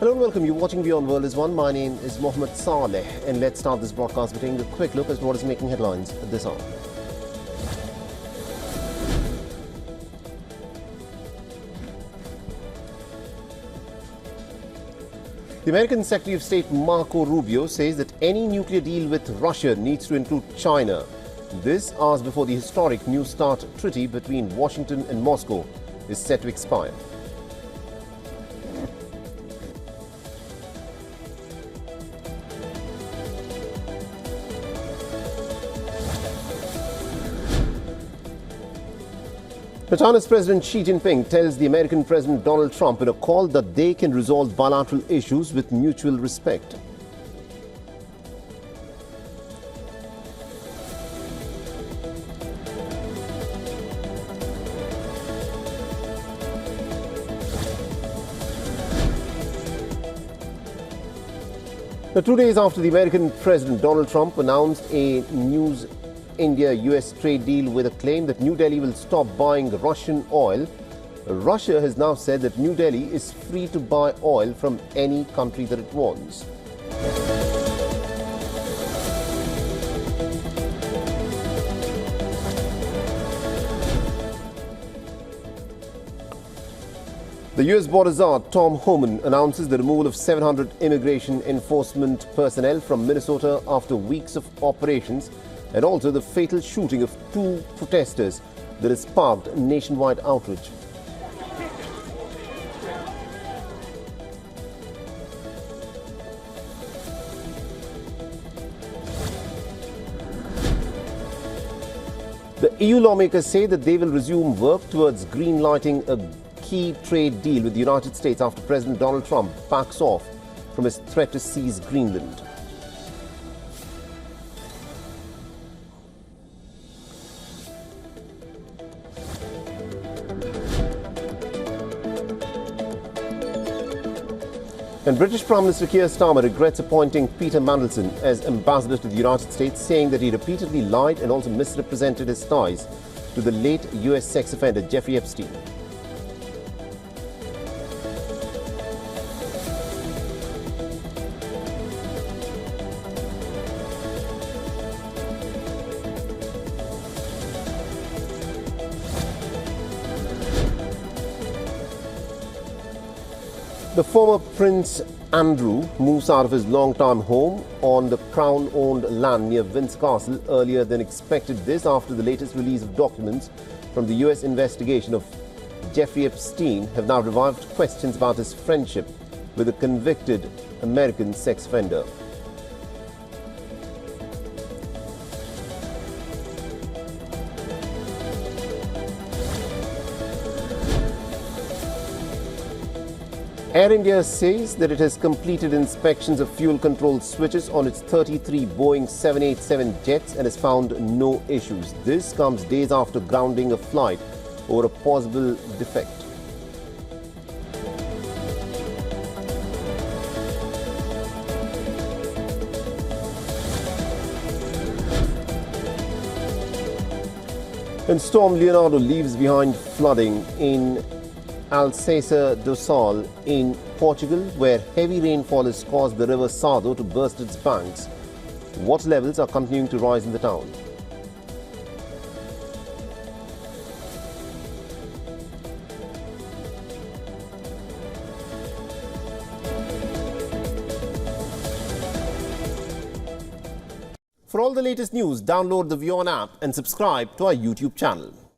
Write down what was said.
Hello and welcome. You're watching WION The World is One. My name is Mohammed Saleh, and let's start this broadcast by taking a quick look at what is making headlines at this hour. The American Secretary of State Marco Rubio says that any nuclear deal with Russia needs to include China. This hours before the historic New START treaty between Washington and Moscow is set to expire. China's President Xi Jinping tells the American President Donald Trump in a call that they can resolve bilateral issues with mutual respect. Now, 2 days after the American President Donald Trump announced a news India-US trade deal with a claim that New Delhi will stop buying Russian oil, Russia has now said that New Delhi is free to buy oil from any country that it wants. The US Border Czar Tom Homan announces the removal of 700 immigration enforcement personnel from Minnesota after weeks of operations, and also the fatal shooting of 2 protesters that has sparked nationwide outrage. The EU lawmakers say that they will resume work towards green-lighting a key trade deal with the United States after President Donald Trump backs off from his threat to seize Greenland. And British Prime Minister Keir Starmer regrets appointing Peter Mandelson as ambassador to the United States, saying that he repeatedly lied and also misrepresented his ties to the late US sex offender Jeffrey Epstein. The former Prince Andrew moves out of his long-time home on the Crown-owned land near Windsor Castle earlier than expected. This after the latest release of documents from the US investigation of Jeffrey Epstein have now revived questions about his friendship with a convicted American sex offender. Air India says that it has completed inspections of fuel control switches on its 33 Boeing 787 jets and has found no issues. This comes days after grounding a flight over a possible defect. And Storm Leonardo leaves behind flooding in Alcácer do Sal in Portugal, where heavy rainfall has caused the river Sado to burst its banks. Water levels are continuing to rise in the town. For all the latest news, download the WION app and subscribe to our YouTube channel.